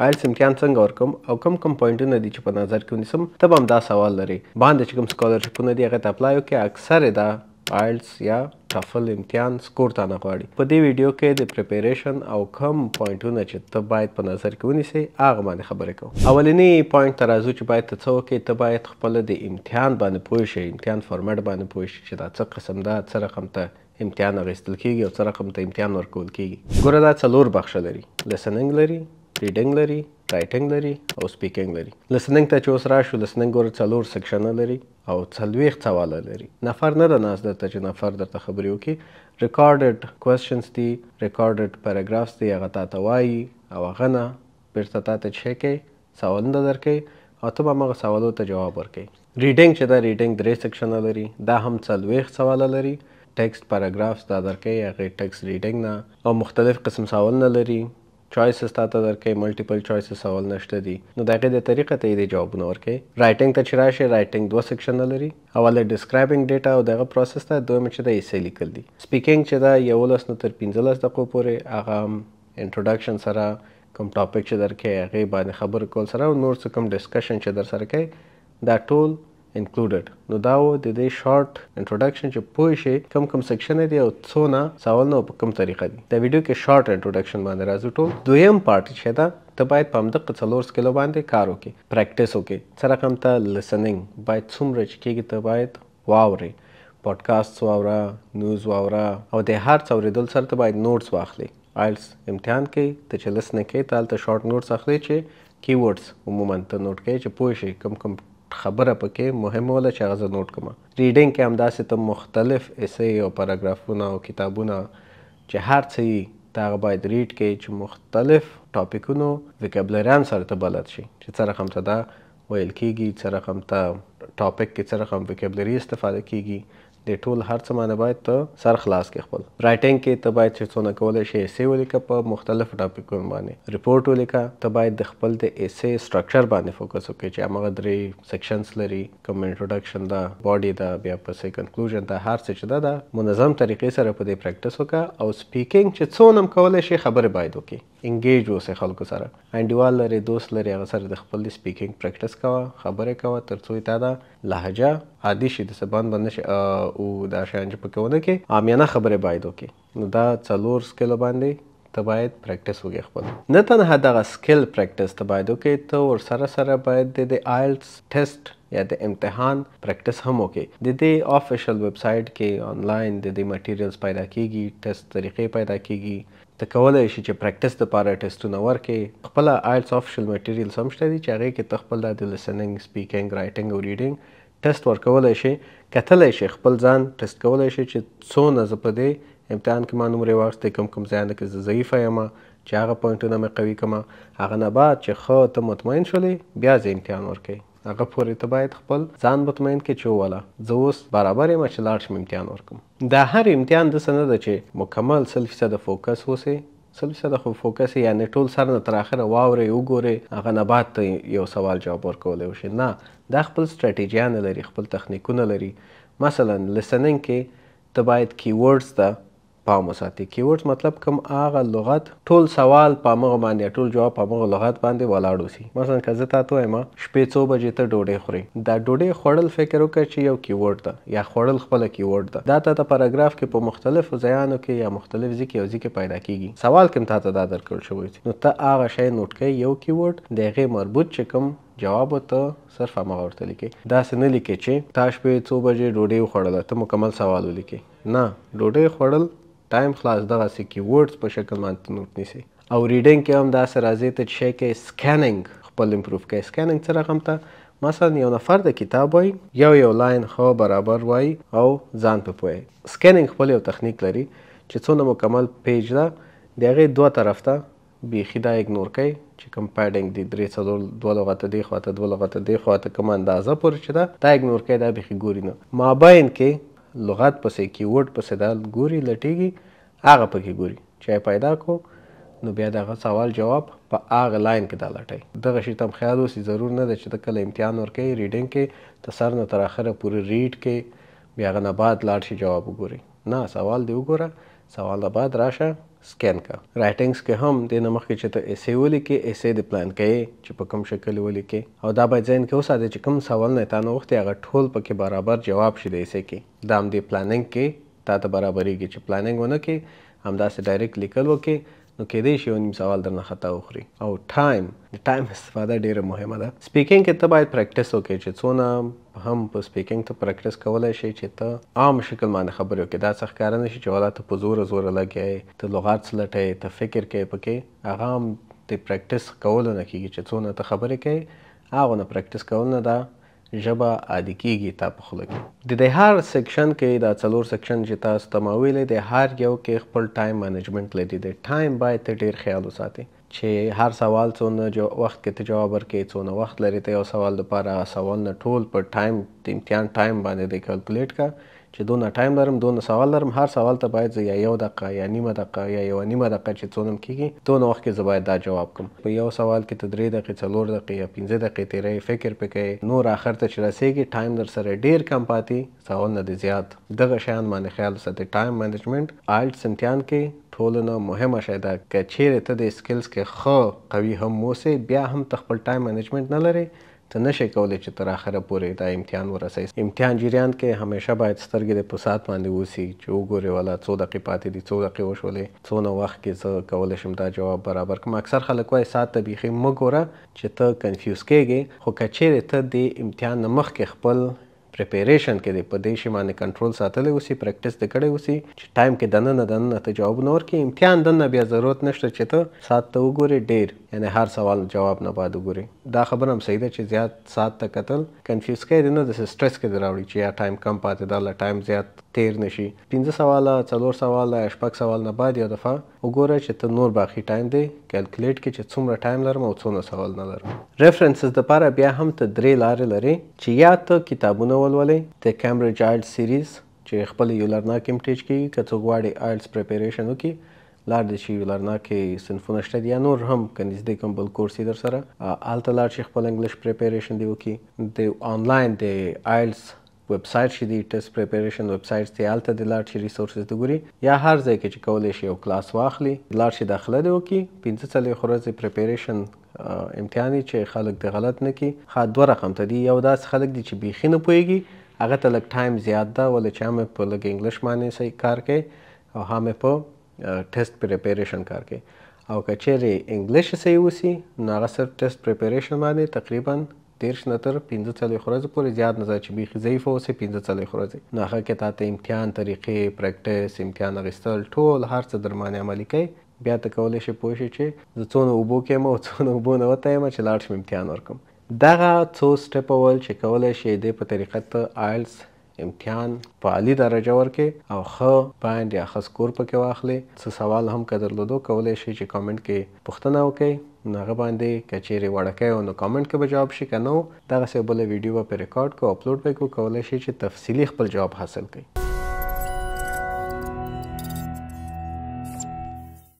آیلتس امتحان څنګه ورکوم او کوم پوینټونه دي چې په نظر کې ونیسم. ته به هم دا سوال لري باندې چې کوم سکالرشپونه دي هغه ته اپلای وکړې، اکثر دا آیلتس یا ټافل امتحان سکور تا نه غواړي. په دې ویډیو کې د پریپریشن او کوم پوینټونه چې ته باید په نظر کې ونیسې هغه باندې خبرې کوم. اولنی پوینټ ته راځو چې باید ته څه وکړې. ته باید خپله د امتحان باندې پوه شې، امتحان فارمټ باندې پوه شې چې دا څه قسم ده، څه رقم ته امتحان اخیستل کیږي او څه رقم ته امتحان ورکول کیږي. ګوره دا 4 بخشه لري، لیسننګ لري، ریډنګ لري، رایټنګ لري او سپیکینګ لري. لیسننګ ته چې اوس راشو، لیسننګ ګوره 4 سیکشنه لري او 40 سواله لري. نفر نه ده ناست درته چې نفر درته خبرې وکړي. ریکارډډ کوېسچنز دي، ریکارډډ پیراګرافس دي، هغه تاته وایي او هغه نه بیرته تاته چې کوي سوالونه درکوي او ته به همغه سوالو ته جواب ورکوي. ریډنګ چې ده، ریډنګ 3 سیکشنه لري، دا هم 40 سواله لري. ټیکسټ پیراګرافس دا درکوي، هغې ټیکسټ ریډنګ نه او مختلف قسم سوالونه لري. چوایسز تاته درکوي، ملټیپل چوایسز سوال نشته دي، نو د هغې د طریقه ته یې د جوابونه ورکوي. رایټنګ ته چې راشي، رایټنګ 2 سیکشنه لري. اوله ډسکرایبینګ ډیټا او دغه پروسس ته، دویمه چې ده ایسې لیکل دي. سپیکینګ چې ده 11 نه تر 15 دقیقو پورې، هغه هم انټروډکشن سره کوم ټاپک چې درکوي هغې باندې خبرې کول سره او نور څه کوم ډسکشن چې در سره کوي دا ټول included. نو دا و د دې شارټ انټروډکشن چې پوه شئ کوم سیکشن دی او څونه سوالونه په کوم طریقه دي. دا ویډیو کې شارټ انټروډکشن باندې راځو ټول. دویم پارت چې ده ته باید په همدغه 4 سکیلو باندې کار وکړي، پریکټس وکړي. څه رقم ته لیسننګ باید څومره چې کېږي ته باید واورئ، پاډکاسټس واوره، نیوز واوره او د هر څه اورېدل سره ته باید نوټس واخلي. آیلتس امتحان کوي ته چې لیسننګ کوي ته هلته شارټ نوټس اخلي چې کیورډس عموما ته نوټ کوي چې پوه شئ کوم خبره پکې مهمه وله چې هغه زه نوټ کړم. ریډنګ کې همداسې ته مختلف ایسې او پاراګرافونه او کتابونه چې هر څه یي ته هغه باید ریډ کړې چې مختلف ټاپکونو ویکابلریان سره ته بلد شي چې څه رقم ته دا ویل کیږي، څه رقم ته ټاپک کې څه رقم ویکابلري استفاده کیږي. د ټول هر څه باندې باید ته سر خلاص کې خپل. رایټنګ کې ته باید چې څونه کولی شي ایسې ولیکه په مختلفو ټاپکونو باندې، ریپورټ ولیکه. ته باید د خپل د ایسې سټرکچر باندې فوکس وکړې چې همغه 3 سیکشنز لري، کوم انټروډکشن ده، باډي ده، بیا پسې کنکلوژن ده، هر څه چې ده د منظم طریقې سره په دې پریکټس وکړه. او سپیکینګ چې څونه هم کولی شي خبرې باید وکړي، انګیج اوسئ خلکو سره. انډیوال لري، دوست لري، هغه سره د خپل سپیکینګ پریکټس کوه، خبرې کوه تر څو تا دا لهجه عادي شي، د سبان باندې شي او دا شیان چې پکې ونه کې عامیانه خبرې باید وکړي. نو دا 4 سکیلو باندې ته باید پریکټس وکړې خپل. نه تنها دغه سکیل پریکټس ته باید وکړې، ته ورسره سره باید د آیلتس ټیسټ یا د امتحان پریکټس هم وکړي. د دې آفیشل ویب سایټ کې آنلاین د دې مټیریلز پیدا کیږي، ټیسټ طریقې پیدا کیږي. ته کولی شي چې پریکټس دپاره ټیسټونه ورکړې. خپله آیلتس آفیشل مټیریلز هم شته دي چې هغې کې ته خپل د لیسننګ، سپیکینګ، رایټنګ او ریډنګ ټیسټ ورکولی شي، کتلی شي، خپل ځان ټیسټ کولی شي چې څونه زه په دې امتحان کې ما نمرې واخیستې، کوم ځایونه کې زه ضعیفه یم چې هغه پوینټونه مې قوي کړمه. هغه نه بعد چې ښه ته مطمئن شولې بیا زه امتحان ورکوي. هغه پورې ته باید خپل ځان مطمئن کړې چې واله زه اوس برابر یم چې لاړ شم امتحان ورکړم. دا هر امتحان داسې نه ده چې مکمل 100% فوکس اوسئ. 100% خو فوکس یعنې ټول سر نه تر اخره واورئ، وګورئ، هغه نه بعد ته یو سوال جواب ورکولی وشي. نه، دا خپل سټراټیجیانې لري، خپل تخنیکونه لري. مثلا لیسننګ کې ته باید کیورډز ته پام وساتې. کیورډز مطلب کوم هغه لغت، ټول سوال په همغه باندې، ټول جواب په همغه لغت باندې ولاړ اوسي. مثلا که زه تاته وایم شپې 2 بجې ته ډوډۍ خورې، دا ډوډۍ خوړل فکر وکړه چې یو کیورډ ده یا خوړل خپله کیورډ ده. دا تاته پاراګراف کې په مختلفو ځایانو کې یا مختلف ځای کې یو ځای کې پیدا کیږي. سوال کې هم تاته دا درکړل شوی وي، نو ته هغه شی نوټ کوې، یو کیورډ د هغې مربوط چې کوم جواب ته صرف همغه ورته لیکې. داسې نه لیکې چې تا شپې 2 بجې ډوډۍ وخوړله، ته مکمل سوال ولیکې. نه، ډوډۍ خوړل ټایم خلاص، دغسې کیورډز په شکل باندې نوټ نیسئ. او ریډنګ کې هم داسې راځئ ته چې شی کوئ سکیننګ خپل امپروف کوئ. سکیننګ څه رقم ته مثلا یو نفر د کتاب وایي، یو لاین ښه برابر وایي او ځان په پوهیږي. سکیننګ خپل یو تخنیک لري چې څونه مکمل پیج ده د هغې 2 طرف ته بیخي دا اګنور کوي چې کوم پیډنګ دي 2 لغته دې خواته 2 لغته دې خواته کوم اندازه پورې چې ده دا اګنور کوي، دا بیخي ګوري نه. مابین کې لغت پسې کیورډ پسې دا ګوري، لټیږي، هغه پکې ګوري چې پیدا کو نو بیا دغه سوال جواب په هغه لاین کې دا لټوي. دغه شي ته هم خیال اوسي، ضرور نه ده چې ته کله امتحان ورکوي ریډنګ کې ته سر نه تر اخره پورې ریډ کې بیا هغه نه بعد لاړ شي جواب وګوري. نه، سوال دې وګوره، سوال نه بعد راشه سکین کا. رائټینګز کې هم د نه مخکې چې ته ایسې ولیکې ایسې د پلان کوې چې په کوم شکل ولیکې او دا باید ذهن کې وساتې چې کوم سوال نه تا نه وغوښتې هغه ټول پکې برابر جواب شي د ایسې کې. دا هم د پلانینګ کې تا ته برابرېږي چې پلانینګ ونه کړې همداسې ډایرکټ لیکل وکړې نو کېدای شي یو نیم سوال درنه خطا وخوري. او ټایم د ټایم استفاده ډېره مهمه ده. سپیکینګ کې ته باید پریکټس وکړې چې څونه هم په سپیکینګ ته پریکټس کولی شي چې ته عام شکل باندې خبرې وکړې. دا څه ښکاره نه شي چې والا ته په زوره لګیې ته لغات لټوې ته فکر کوې پکې هغه هم د پریکټس کولو نه کېږي چې څونه ته خبرې کوې هغونه پریکټس کول نه ده ژبه عادي کېږي تا په خوله کې. د هر سیکشن کې دا 4 سیکشن چې تاسو ته ما ویلې د هر یو کې خپل ټایم مینجمنټ لري. د ټایم باید ته ډېر خیال وساتې چې هر سوال څونه وخت کې ته جواب ورکړې څونه وخت لري ته یو سوال دپاره سوال نه ټول په ټایم د امتحان ټایم باندې د کلکولیټ کا چې دونه ټایم لرم دونه سوال لرم هر سوال ته باید زه یا 1 دقیقه یا نیمه دقیقه یا 1 نیمه دقیقه چې څونه کېږي دونه وخت کې زه باید دا جواب کوم. په یو سوال کې ته 3 دقیقې 4 دقیقې یا 5 دقیقې تیروي فکر پې کوې نور آخر ته چې رسېږي ټایم در سره ډېر کم پاتې سوال نه دی زیات. دغه شیان باندې خیال وساتئ. ټایم مینجمنټ آیلټس امتحان کې ټولو نه مهمه شی ده. که چیرې ته د سکلز کې ښه قوي هم اوسې بیا هم ته خپل ټایم مینجمنټ نه لرې ته نشئ کولی چې تر آخره پورې دا امتحان ورسوي. امتحان جریان کې همیشه باید سترګې د په ساعت باندې اوسي چې وګورې والا 2 دقیقې پاتې دي 2 دقیقې وشولې څونه وخت کې زه کولی شم دا جواب برابر کړم. اکثر خلک وایي ساعت ته بیخي مه ګوره چې ته کنفیوز کېږې خو که چیرې ته د امتحان نه مخکې خپل پریپریشن کې دی په دې شي باندې کنټرول ساتلی اوسي پریکټس دې کړی اوسي چې ټایم کې دننه ته جوابونه ورکړې امتحان دننه بیا ضرورت نشته چې ته ساعت ته وګورې ډېر یعنی هر سوال جواب نه باید وګورې. دا خبره هم صحیح ده چې زیات ساعت ته کتل کنفیوز کوي نه د سټرس کې دې راوړي چې یا ټایم کم پاتې ده له ټایم زیات تیر نشي. 15 سواله 4 سواله 6 سوال نه بعد یو دفعه وګوره چې ته نور باقي ټایم دی کیلکولیټ کې چې څومره ټایم لرم او څومره سوال نه لرم. ریفرنسز دپاره بیا هم ته 3 لارې لرې چې یا ته کتابونه ولولې د کیمبرج آیلټس سیریز چې خپل یو لرناک امټیج کېږي که څوک غواړي آیلټس پریپریشن وکړي لار دی چې یو لرناکې صنفونه شته دي یا نور هم که نږدې کوم بل کورس یې در سره هلته لاړ شي خپل انګلیش پریپریشن دی وکړي. د آنلاین د آیلټس ویب سایټ چې دی ټیسټ پریپریشن ویب سایټس دی هلته د لاړ شي ریسورسز د ګوري یا هر ځای کې چې کولی شي یو کلاس واخلي لاړ شي داخله دی وکړي 15 ورځې پریپریشن امتحان چې خلک د غلط نه کړي. ښه 2 رقم ته دي یو داسې خلک دي چې بیخي نه پوهېږي هغه ته لږ ټایم زیات ده ولې چې هم په لږ انګلیش باندې صحیح کار کوي او هم په ټیسټ پریپریشن کار کوي او که چیرې انګلیش صحیح وسي نو هغه صرف ټیسټ پریپریشن باندې تقریبا 13 نه تر 15 ورځې پورې زیات نه ځای چې بیخي ضعیفه اوسي 15 ورځې نو هغه کې تا ته امتحان طریقې پریکټس امتحان اخیستل ټول هر څه در باندې عملي کوي. بیا ته کولی شي پوه شي چې زه څونه اوبو کې یم او څونه اوبو نه وتی یم چې لاړ شم امتحان ورکړم. دغه څو سټپ اول چې کولی شي دې په طریقه ته آیلټس امتحان په عالي درجه ورکړي او ښه باند یا ښه سکور پکې واخلي. څه سوال هم که درلودو کولی شي چې کامنټ کې پوښتنه وکړئ نو هغه باندې که چیرې وړکی و نو کامنټ کې به جواب شي که نه و دغسې بله ویډیو به پرې ریکارډ کړو اپلوډ به یې کړو کولی شي چې تفصیلي خپل جواب حاصل کړئ.